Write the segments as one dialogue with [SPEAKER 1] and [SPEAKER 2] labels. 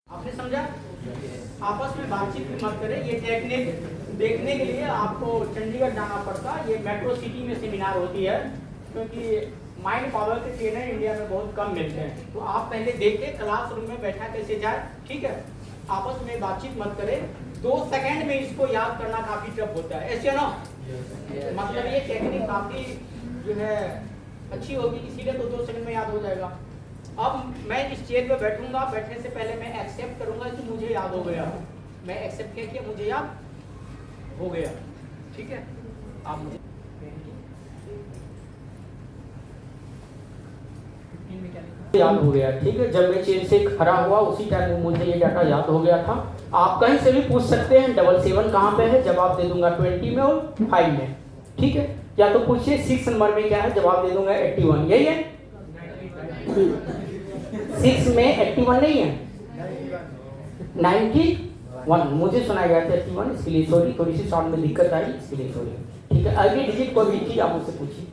[SPEAKER 1] आपने समझा? आपस में बातचीत मत करें। ये टेक्निक देखने के लिए आपको चंडीगढ़ जाना पड़ता। ये मेट्रो सिटी में सेमिनार होती है, क्योंकि माइंड पावर के ट्रेनर इंडिया में बहुत कम मिलते हैं। तो आप पहले देख के क्लासरूम में बैठा कैसे जाए, ठीक है? आपस में बातचीत मत करें। 2 सेकंड में इसको याद करना काफी टफ होता है, ऐसे ना? मतलब ये टेक्निक काफी जो है अच्छी होगी, इसीलिए तो 2 सेकंड में याद हो जाएगा। अब मैं इस चेयर पे बैठूंगा, बैठने से पहले मैं एक्सेप्ट करूंगा कि मुझे याद हो गया। मैं एक्सेप्ट किया मुझे याद हो गया, ठीक है? आप मुझे याद हो गया, ठीक है? जब मैं चेयर से खड़ा हुआ उसी टाइम मुझे ये डाटा याद हो गया था। आप कहीं से भी पूछ सकते हैं 77 कहाँ पे है, जवाब दे दूंगा 20 में और 5 में, ठीक है? या तो पूछिए 6 नंबर में क्या है, जवाब दे दूंगा 81। यही है? 6 में 81 नहीं है, 91 मुझे सुना गया था 81, इसके लिए सॉरी। थोड़ी सी साउंड में दिक्कत आई, इसके लिए सॉरी, ठीक है? अगली डिजिट कोई भी थी, आप मुझसे पूछिए।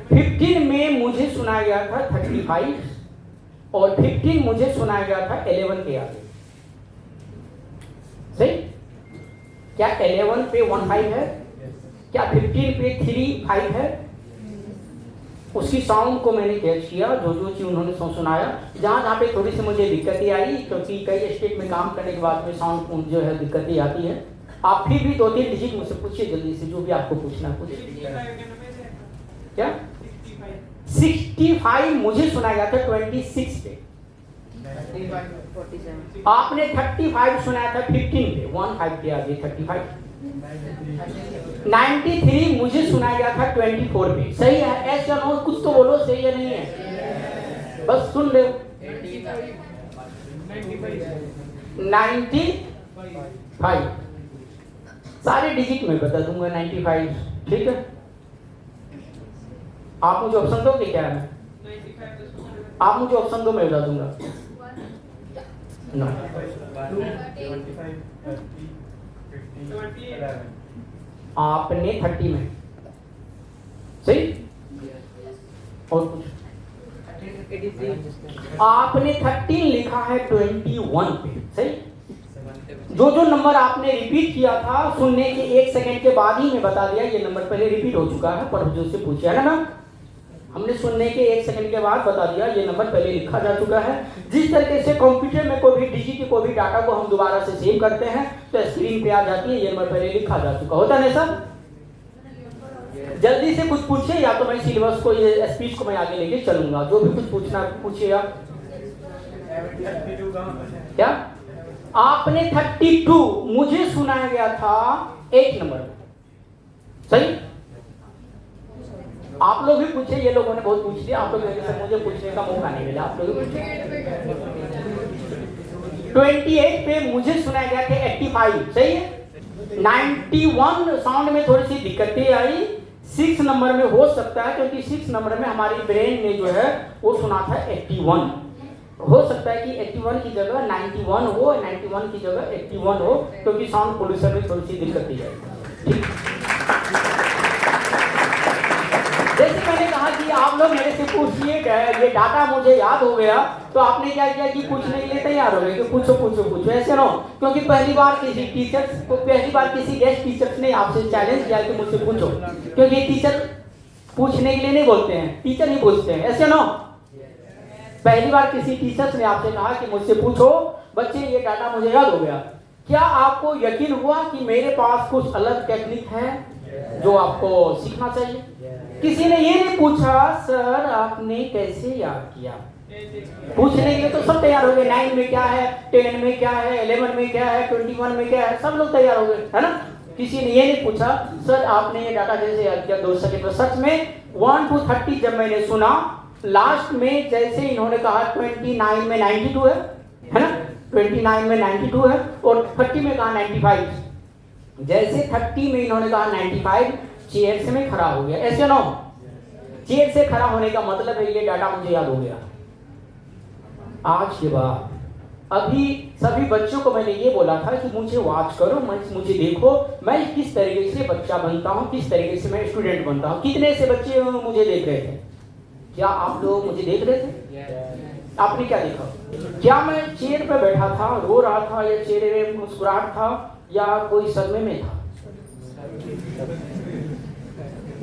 [SPEAKER 1] 15 में मुझे सुना गया था 35 और 15 मुझे सुना गया था 11 के आगे, सही? क्या 11 पे 15 है? क्या 15 पे 35 है? उसकी साउंड को मैंने कैच किया, जो चीज उन्होंने सुनाया। जहाँ पे थोड़ी सी मुझे दिक्कतें आई, क्योंकि कई स्टेट में काम करने के बाद में साउंड जो है दिक्कतें आती है। आप फिर भी 2-3 डिजिट मुझसे पूछिए जल्दी से, जो भी आपको पूछना है पूछिए। क्या 65 मुझे सुना गया था 26 पे। आपने 35 सुनाया था 15 पे, 15 के आगे 35। 93 मुझे सुना गया था 24 पे, सही है? ऐसा ना हो, कुछ तो बोलो, सही है नहीं है? बस सुन ले। 95 सारे डिजिट में बता दूंगा 95, ठीक है? आप मुझे ऑप्शन दोगे क्या है? आप मुझे ऑप्शन दो, मैं बता दूंगा। आपने 30 में, सही? और कुछ? आपने 13 लिखा है 21 पे, सही? जो नंबर आपने रिपीट किया था सुनने के 1 सेकंड के बाद ही मैं बता दिया, ये नंबर पहले रिपीट हो चुका है, पर जो से पूछा है ना, हमने सुनने के 1 सेकंड के बाद बता दिया, ये नंबर पहले लिखा जा चुका है। जिस तरीके से कंप्यूटर में कोई भी डिजिट कोई भी डाटा को हम दोबारा से सेव करते हैं तो स्क्रीन पे आ जाती है, ये नंबर पहले लिखा जा चुका होता है ना सर? जल्दी से कुछ पूछिए, या तो मैं सिलेबस को, ये स्पीच को मैं आगे लेके चलूंगा। जो भी कुछ पूछना पूछिएगा। क्या आपने 32 मुझे सुनाया गया था 8 नंबर, सही? आप लोग भी पूछे, ये लोगों ने बहुत पूछ लिया, आप लोग मुझे पूछने का मौका नहीं मिला, आप लोग पूछे। 28 पे मुझे सुनाया गया था 85, सही है? 91 साउंड में थोड़ी सी दिक्कतें आई। 6 नंबर में हो सकता है, क्योंकि 6 नंबर में हमारी ब्रेन ने जो है वो सुना था 81। हो सकता है कि 81 की जगह 91 हो, 91 की जगह 81 हो, क्योंकि साउंड पोल्यूशन में थोड़ी सी दिक्कत है, ठीक? जैसे मैंने कहा कि आप लोग मेरे से पूछिए, ये डाटा मुझे याद हो गया, तो आपने क्या किया कि पूछने के लिए तैयार हो गए कि पूछो पूछो पूछो, ऐसे ना? क्योंकि पहली बार किसी गेस्ट टीचर्स ने आपसे चैलेंज किया कि मुझसे पूछो, क्योंकि टीचर पूछने के लिए नहीं बोलते हैं, टीचर ही पूछते हैं, ऐसे ना? पहली बार किसी टीचर्स ने आपसे कहा कि मुझसे पूछो बच्चे, ये डाटा मुझे याद हो गया। क्या आपको यकीन हुआ कि मेरे पास कुछ अलग टेक्निक है जो आपको सीखना चाहिए? किसी ने ये नहीं पूछा सर आपने कैसे याद किया। पूछने के लिए तो सब तैयार हो गए, 9 में क्या है, 10 में क्या है, 11 में क्या है, 21 में क्या है, सब लोग तैयार हो गए, है ना? किसी ने ये नहीं पूछा सर आपने ये डाटा कैसे याद किया 2 सेकंड में। सच में 1 to 30 जब मैंने सुना, लास्ट में जैसे इन्होंने कहा 29 में 92 है ना? 29 में 92 है, और 30 में कहा 95। जैसे 30 में इन्होंने कहा 95, चेयर से मैं खड़ा हो गया, ऐसे ना? चेयर से खड़ा होने का मतलब है ये डाटा मुझे याद हो गया। आज के बाद अभी सभी बच्चों को मैंने ये बोला था कि मुझे वॉच करो, मुझे देखो, मैं किस तरीके से बच्चा बनता हूँ, किस तरीके से मैं स्टूडेंट बनता हूँ। कितने से बच्चे मुझे देख रहे थे? क्या आप लोग मुझे देख रहे थे? आपने क्या देखा? क्या मैं चेयर पे बैठा था, रो रहा था, या चेहरे में मुस्कुराहट था, या कोई सदमे में था?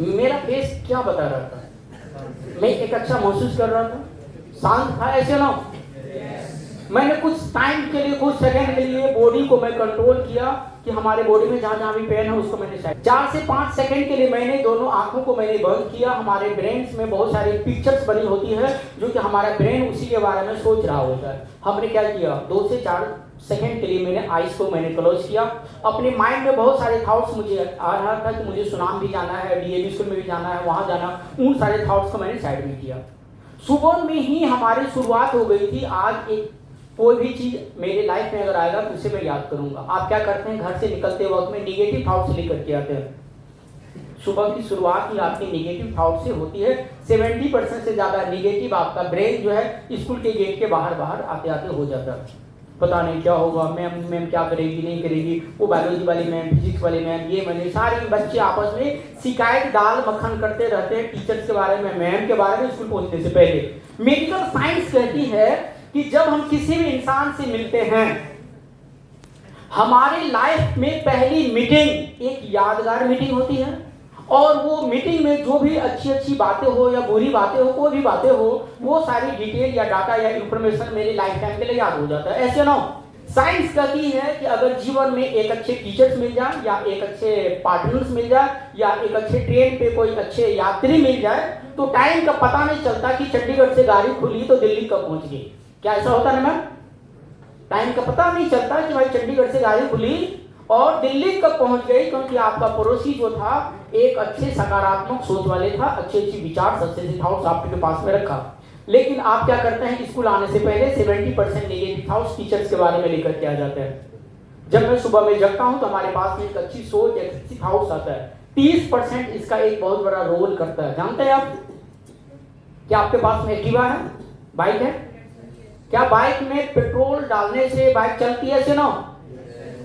[SPEAKER 1] मेरा फेस क्या बता रहा था? मैं एक अच्छा महसूस कर रहा था, शांत था, ऐसे ना? मैंने कुछ टाइम के लिए, कुछ सेकंड के लिए बॉडी को मैं कंट्रोल किया कि हमारे बॉडी में जहां जहां भी पेन है उसको मैंने साइड 4 से 5 सेकंड के लिए मैंने दोनों आंखों को मैंने बंद किया। हमारे ब्रेन में बहुत सारी पिक्चर्स बनी होती है जो कि हमारा ब्रेन उसी के बारे में सोच रहा होता है। हमने क्या किया, 2 से 4 सेकंड के लिए मैंने आईज को मैंने क्लोज किया। अपने माइंड में बहुत सारे थॉट्स मुझे आ रहा था कि मुझे सुनाम भी जाना है, डीएवी स्कूल में भी जाना है, वहां जाना, उन सारे थॉट्स को मैंने साइड में किया। सुबह में ही हमारी शुरुआत हो गई थी। आज एक कोई भी चीज मेरे लाइफ में अगर आएगा तो उसे मैं याद करूंगा। आप क्या करते हैं, घर से निकलते वक्त में निगेटिव थॉट्स लेकर के आते हैं। सुबह की शुरुआत ही आपकी निगेटिव थॉट से होती है। 70% से ज्यादा निगेटिव आपका ब्रेन जो है स्कूल के गेट के बाहर आते आते हो जाता है। पता नहीं क्या होगा, मैम क्या करेगी, नहीं करेगी, वो बायोलॉजी वाली मैम, फिजिक्स वाली मैम, ये मैंने, सारे बच्चे आपस में शिकायत दाल मक्खन करते रहते हैं टीचर्स के बारे में, मैम के बारे में स्कूल पहुंचने से पहले। मेडिकल साइंस कहती है कि जब हम किसी भी इंसान से मिलते हैं, हमारी लाइफ में पहली मीटिंग एक यादगार मीटिंग होती है, और वो मीटिंग में जो भी अच्छी अच्छी बातें हो या बुरी बातें हो, कोई भी बातें हो, वो सारी डिटेल या डाटा या इंफॉर्मेशन मेरे लाइफ टाइम के लिए याद हो जाता है। ऐसे ना साइंस कहती है कि अगर जीवन में एक अच्छे टीचर्स मिल जाए, या एक अच्छे पार्टनर्स मिल जाए, या एक अच्छे ट्रेन पे कोई अच्छे यात्री मिल जाए, तो टाइम का पता नहीं चलता कि चंडीगढ़ से गाड़ी खुली तो दिल्ली कब पहुंच गई। क्या ऐसा होता है ना मैम? टाइम का पता नहीं चलता कि भाई चंडीगढ़ से गाड़ी खुली और दिल्ली कब पहुंच गई, क्योंकि आपका पड़ोसी जो था एक अच्छे सकारात्मक सोच वाले था, अच्छे विचार, अच्छे थॉट्स आपके पास में रखा। लेकिन आप क्या करते हैं, स्कूल आने से पहले 70% नेगेटिव थॉट्स टीचर्स के बारे में लेकर के आ जाते हैं। जब मैं सुबह में जगता हूं तो हमारे पास में एक अच्छी सोच, एक अच्छी थॉट्स आता है। 30% इसका एक बहुत बड़ा रोल करता है। जानते हैं आप, क्या आपके पास में एक्टिवा है, बाइक है? क्या बाइक में पेट्रोल डालने से बाइक चलती है? ऐसे ना,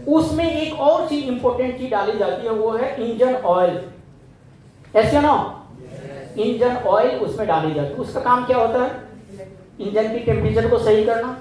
[SPEAKER 1] उसमें एक और चीज इंपॉर्टेंट चीज डाली जाती है, वो है इंजन ऑयल। ऐसे ना, इंजन ऑयल उसमें डाली जाती है। उसका काम क्या होता है? इंजन की टेम्परेचर को सही करना।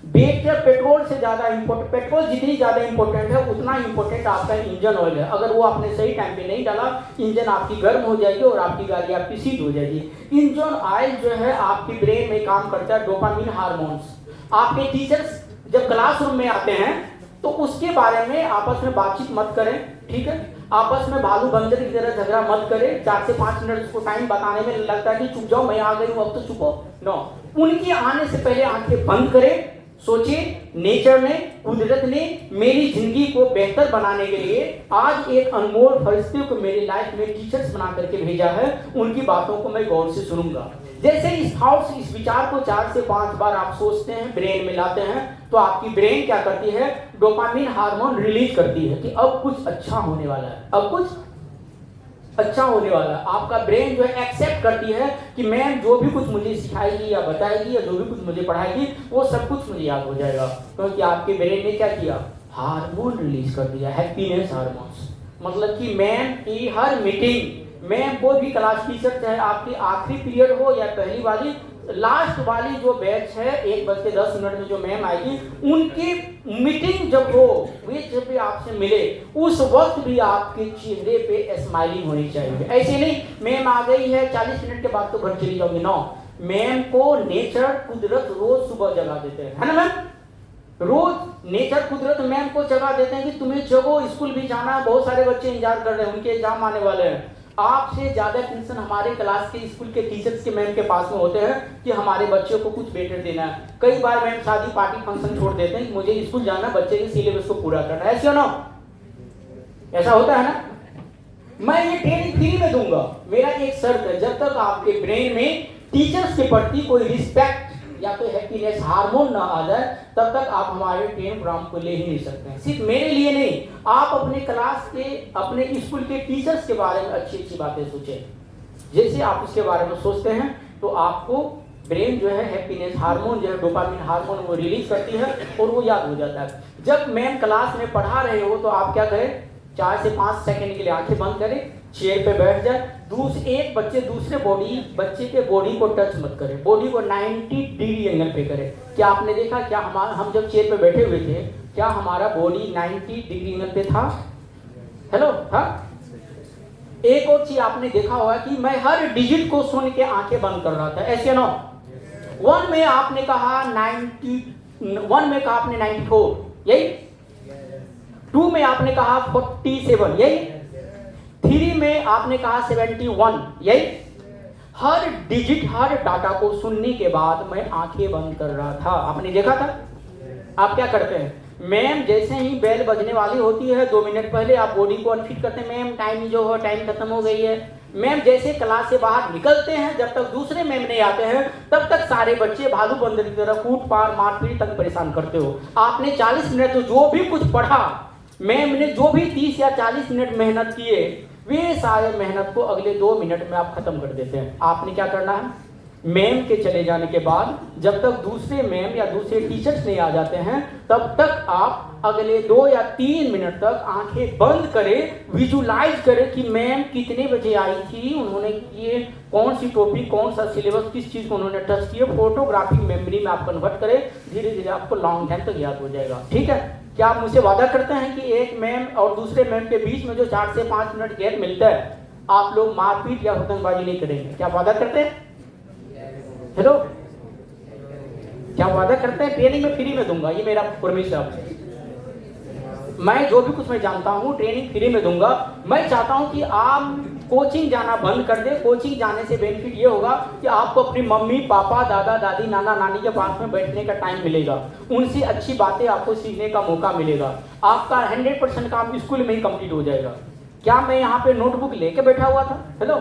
[SPEAKER 1] बेटर पेट्रोल से ज्यादा इंपॉर्टेंट, पेट्रोल जितनी ज्यादा इंपॉर्टेंट है उतना इंपॉर्टेंट आपका इंजन ऑयल है। अगर वो आपने सही टाइम पे नहीं डाला, इंजन आपकी गर्म हो जाएगी और आपकी गाड़ी आपकी सीज हो जाएगी। इंजन ऑयल जो है आपकी ब्रेन में काम करता है डोपामिन हार्मोन्स। आपके टीचर्स जब क्लासरूम में आते हैं तो उसके बारे में आपस में बातचीत मत करें, ठीक है? आपस में भालू बंदर की तरह झगड़ा मत करें। 4 से 5 मिनट उसको टाइम बताने में लगता है कि चुप जाओ, मैं आ गई हूं, अब तो चुप हो। नो, उनके आने से पहले आंखें बंद करें, सोचिए नेचर ने, कुदरत ने मेरी जिंदगी को बेहतर बनाने के लिए आज एक अनमोल फरिश्ते को मेरी लाइफ में टीचर्स बना करके भेजा है। उनकी बातों को मैं गौर से सुनूंगा। जैसे इस थॉट्स, इस विचार को 4 से 5 बार आप सोचते हैं, ब्रेन में लाते हैं, तो आपकी ब्रेन क्या करती है, डोपामिन हार्मोन रिलीज करती है कि अब कुछ अच्छा होने वाला है, अब कुछ अच्छा होने वाला है। आपका ब्रेन जो है एक्सेप्ट करती है कि मैम जो भी कुछ मुझे सिखाएगी या बताएगी या जो भी कुछ मुझे पढ़ाएगी वो सब कुछ मुझे याद हो जाएगा, क्योंकि आपके ब्रेन ने क्या किया, हार्मोन रिलीज कर दिया, हैप्पीनेस हार्मोन्स। मतलब कि मैम की हर मीटिंग, मैम कोई भी क्लास टीचर चाहे आपकी आखिरी पीरियड हो या पहली वाली, लास्ट वाली जो बैच है 1:10 में जो मैम आएगी, उनकी मीटिंग जब हो, वे जब भी आपसे मिले उस वक्त भी आपके चेहरे पे स्माइलिंग होनी चाहिए। ऐसे नहीं मैम आ गई है 40 मिनट के बाद तो घर चली जाओगी, नो। मैम को नेचर, कुदरत रोज सुबह जगा देते हैं, है ना मैम? रोज नेचर, कुदरत मैम को जगा देते हैं कि तुम्हें जगो, स्कूल भी जाना है, बहुत सारे बच्चे इंतजार कर रहे हैं, उनके एग्जाम आने वाले हैं। आपसे ज्यादा टेंशन हमारे क्लास के, स्कूल के टीचर्स के मैम के पास में होते हैं कि हमारे बच्चों को कुछ बेटर देना है। कई बार मैम शादी पार्टी फंक्शन छोड़ देते हैं कि मुझे स्कूल जाना, बच्चे के सिलेबस को पूरा करना है। ऐसे ना, ऐसा होता है ना? मैं ये ट्रेनिंग फ्री में दूंगा। मेरा एक शर्त है, जब तक आपके ब्रेन में टीचर्स के प्रति कोई रिस्पेक्ट या कोई हैप्पीनेस हार्मोन ना आ जाए, तब तक आप हमारे ट्रेनिंग प्रोग्राम को ले ही नहीं सकते हैं। सिर्फ मेरे लिए नहीं, आप अपने क्लास के, अपने स्कूल के टीचर्स के बारे में अच्छी अच्छी बातें सोचें। जैसे आप उसके बारे में सोचते हैं तो आपको ब्रेन जो है हैप्पीनेस हार्मोन, जो है डोपामिन हार्मोन, वो रिलीज करती है और वो याद हो जाता है। जब मैम क्लास में पढ़ा रहे हो तो आप क्या करें, 4 से 5 सेकंड के लिए आंखें बंद करें, चेयर पे बैठ जाए, एक बच्चे दूसरे बच्चे के बॉडी को टच मत करे, बॉडी को 90 डिग्री एंगल पे करे। क्या आपने देखा, क्या हम जब चेयर पे बैठे हुए थे, क्या हमारा बॉडी 90 डिग्री एंगल पे था? हेलो, हाँ। एक और चीज आपने देखा होगा कि मैं हर डिजिट को सुन के आंखें बंद कर रहा था, ऐसे ना। 1 में आपने कहा 94, यही। 2 में आपने कहा 47, यही। 3 में आपने कहा 71, यही। हर डिजिट, हर डाटा को सुनने के बाद मैं आंखें बंद कर रहा था। आपने देखा था? आप क्या करते हैं, मैम जैसे ही बेल बजने वाली होती है 2 मिनट पहले आप बॉडी को अनफिट करते हैं, मैम टाइम खत्म हो गई है। मैम जैसे क्लास से बाहर निकलते हैं, जब तक दूसरे मैम नहीं आते हैं तब तक सारे बच्चे भालू बंदर की तरह कूट पार मारपीट तक परेशान करते हो। आपने 40 मिनट तो जो भी कुछ पढ़ा, मैम ने जो भी 30 या 40 मिनट मेहनत किए, वे सारे मेहनत को अगले 2 मिनट में आप खत्म कर देते हैं। आपने क्या करना है, मैम के चले जाने के बाद जब तक दूसरे मैम या दूसरे टीचर्स नहीं आ जाते हैं तब तक आप अगले 2 या 3 मिनट तक आंखें बंद करें, विजुलाइज करें कि मैम कितने बजे आई थी, उन्होंने किए कौन सी टॉपिक, कौन सा सिलेबस, किस चीज़ को उन्होंने टच किया। फोटोग्राफिक मेमोरी में आप कन्वर्ट करें, धीरे धीरे आपको लॉन्ग टाइम तक याद हो जाएगा। ठीक है? क्या आप मुझसे वादा करते हैं कि एक मैम और दूसरे मैम के बीच में जो 4 से 5 मिनट गैप मिलता है, आप लोग मारपीट या हुतंगबाजी नहीं करेंगे? क्या वादा करते हैं? हेलो, क्या वादा करते हैं? ट्रेनिंग में फ्री में दूंगा, ये मेरा प्रॉमिस है आपसे। मैं जो भी कुछ मैं जानता हूँ ट्रेनिंग फ्री में दूंगा। मैं चाहता हूँ कि आप कोचिंग जाना बंद कर दे। कोचिंग जाने से बेनिफिट ये होगा कि आपको अपनी मम्मी पापा दादा दादी नाना नानी के पास में बैठने का टाइम मिलेगा, उनसे अच्छी बातें आपको सीखने का मौका मिलेगा। आपका 100% काम स्कूल में ही कंप्लीट हो जाएगा। क्या मैं यहाँ पे नोटबुक लेके बैठा हुआ था? हेलो,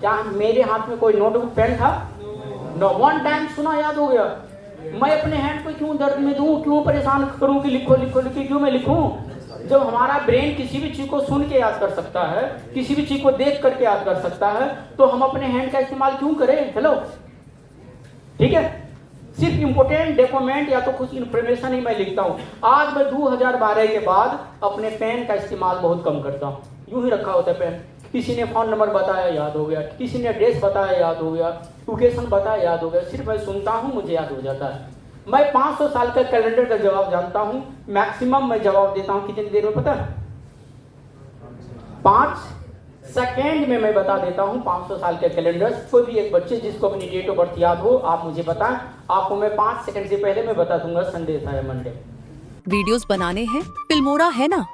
[SPEAKER 1] क्या मेरे हाथ में कोई नोटबुक पेन था? नो। 1 टाइम सुना याद हो गया। मैं अपने हैंड को क्यों दर्द में दूं, क्यों परेशान करूं कि लिखो लिखो लिखो, क्यों मैं लिखूं? जब हमारा ब्रेन किसी भी चीज को सुन के याद कर सकता है, किसी भी चीज को देख करके याद कर सकता है, तो हम अपने हैंड का इस्तेमाल क्यों करें? हेलो, ठीक है? सिर्फ इंपोर्टेंट डॉक्यूमेंट या तो कुछ इन्फॉर्मेशन ही मैं लिखता हूँ। आज मैं 2012 के बाद अपने पेन का इस्तेमाल बहुत कम करता हूँ। यूं ही रखा होता है पेन। किसी ने फोन नंबर बताया याद हो गया, किसी ने एड्रेस बताया याद हो गया, लोकेशन बताया याद हो गया। सिर्फ मैं सुनता हूँ, मुझे याद हो जाता है। मैं 500 साल का कैलेंडर का जवाब जानता हूँ। मैक्सिमम मैं जवाब देता हूँ कितनी देर में पता है? 5 सेकेंड में मैं बता देता हूँ 500 साल के कैलेंडर। कोई भी एक बच्चे जिसको अपनी डेट ऑफ बर्थ याद हो, आप मुझे बताएं, आपको मैं 5 सेकंड से पहले मैं बता दूंगा संडे था या मंडे।
[SPEAKER 2] वीडियोस बनाने हैं, फिल्मोरा है ना।